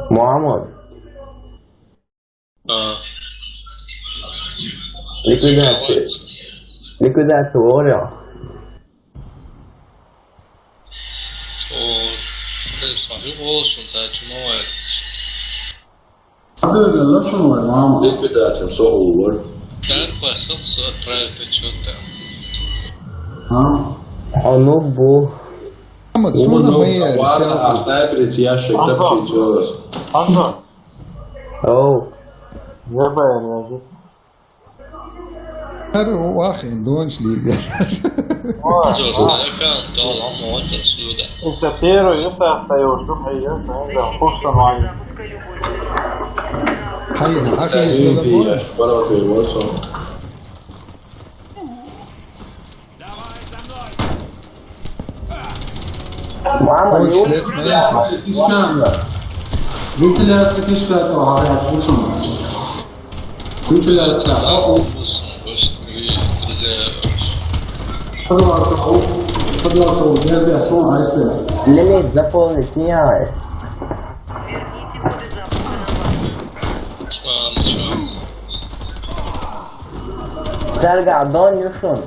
Muhammad, А, ликвидация. Ликвидация Орел. صحيح olsun tercüme var. Likvidēsim Soulu. Darbs отправить отчеты. Anubu. محمد شو انا ويا Vārdā رسالة snaiperis jāšķiet tapšīt cilvēks. Антон, Oh. ГБР я واخي دونش لي Zor كان طالع موت السوداء. انت تيرو يفتح فيوشوف هي فرصة معي حي حكي Īpī, يتزلمون jāšķiet parautīju visu. Muhammad, خوش you ليش ما ينفع Ventilacija izskatās ārējās pusumā. Ventilacija подвал вентиляционная айсия. лимит заполнить не ай. Serga, don yushun.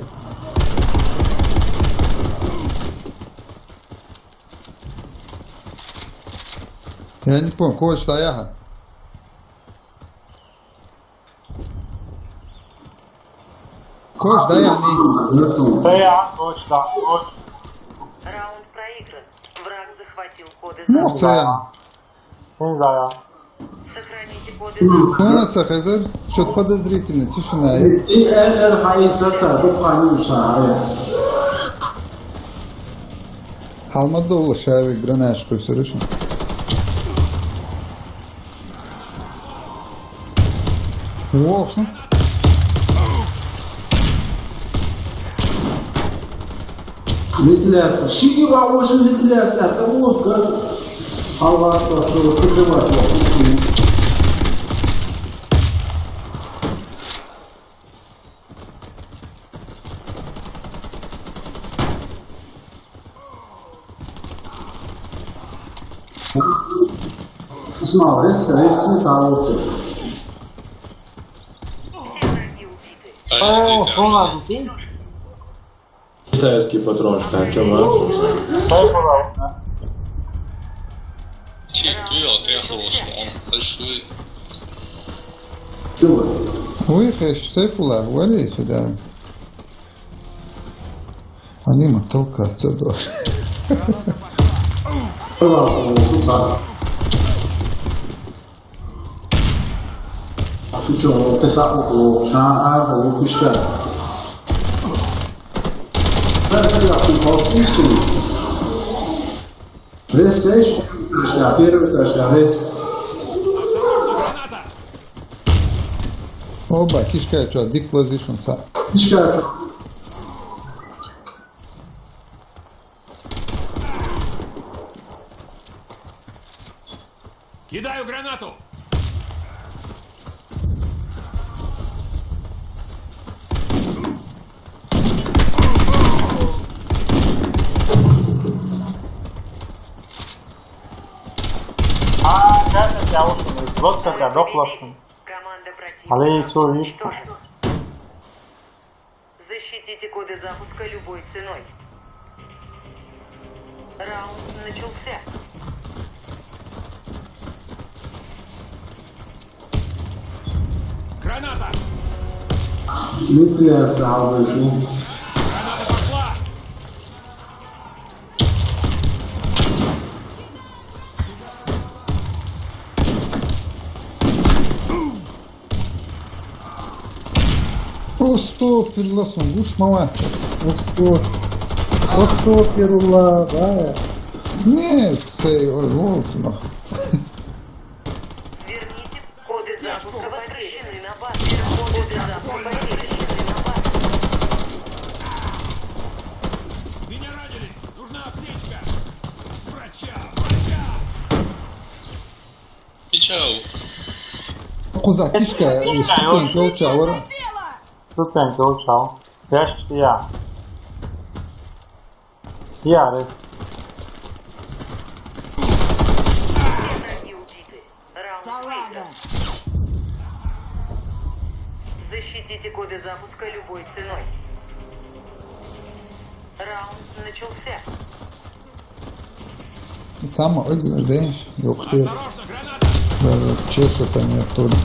Я не понял, кого что я? Кош, да я не. Да я, точно, точно. Раунд проигран. Враг захватил коды Ну, замка. це. Не знаю. Сохраните коды замка. Ну, це Хазар, что-то подозрительно, тишина. И الحقيقة تبقى مساعدة. Халмадолла шави гранашку срышно. Ох, Вентиляция. Шиги уже вентиляция. Это вот как Allah что прикрывает. Снова рез заработал. Все враги убиты. Что у нас здесь? Китайский патрончик, а чё mācos? Дай, пожалуйста. Ты хорошо, он большой. ويخش سيفولا ولا سودا. Они мотолка отсюда. Что, ты сам шаг пишешь? Рез, первый рез. Оба, кишка, что, дик позишн са. Пишка. Кидаю гранату! Сейчас я ушел. Вот как я доплошен. Команда Але противника яйцо, видишь? уничтожена. Защитите коды запуска любой ценой. Раунд начался. Граната! Вентиляция обычно. Граната пошла! Остопирла сунгуш мамаца. Остопирла, да. Нет, це Волсона. Верните коды запуска возвращены на базу. Коды запуска возвращены на базу. Меня ранили! Нужна аптечка! Врача! Врача! Чау. Коза кишка, ступенька очавара. Ступеньки улучшал. Прячешься я. Я, рез. Все враги убиты. Салага. Защитите коды запуска любой ценой. Раунд начался. Само öldürdüğün yok değil. Осторожно, граната! Böyle çeşitli оттуда.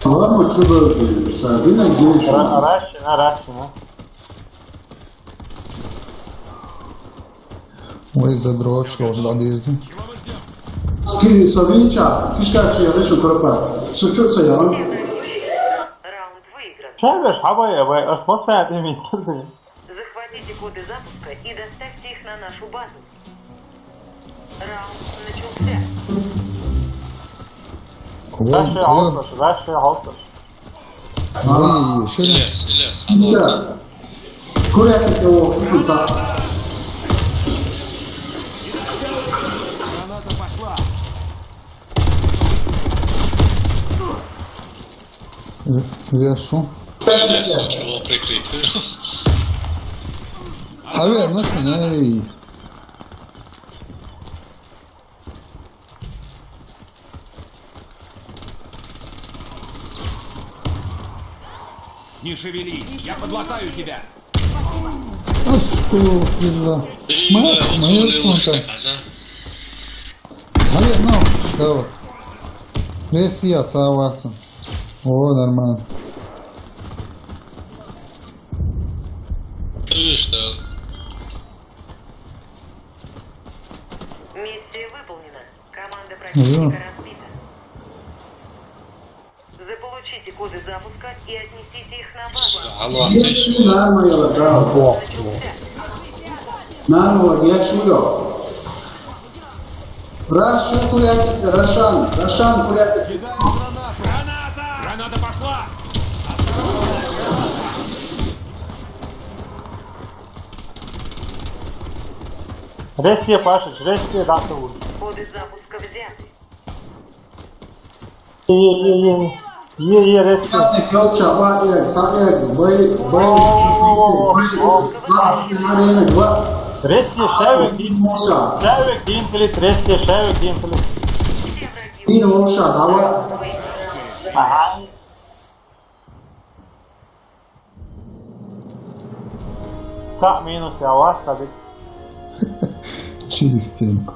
Var mı çubuğu? Sabine giriş. Ращина. Ой, задрот, что ж дадирzi. Чего мы ждем? Скини Савинча, кишкачи yarışı kurapa. Suçursa yalan. Раунд выигран. Чего ж, хавай, спасай от меня. Захватите коды запуска и доставьте их на нашу базу. Раунд начался. Ращия Халташ. Ой, şey Ильяс, Ya. алло. Kuraya o suçursa. Граната пошла! вешу. Ильяс, чего прикрытый? A ver, znaš ne, Не шевелись, я подлатаю тебя! Astagfirullah. Ильяс, Моя левушка, сумка. каза. A ver, no, dobro. Resi ja cała sam. O, normalno. Видишь, что? Миссия выполнена. Команда Ну, противника разбита. Заполучите коды запуска и отнесите их на базу. Алло, ateş. Narma yala da. Начался. Narma yaşıyor. Raşan kuraya, Raşan kuraya. Граната! Граната пошла! Ресия, Пашич, Ресия, да, ты лучше. Коды запуска взяты. Ресия. Zaten yolça var ya, sağ bay arena var. Ресия, Шевик, Olsa, Шевик, Динфилит, Ресия, Шевик, Динфилит. Все враги bir olsa da var. Ага. Сак минус, я вас, таби. Через стенку.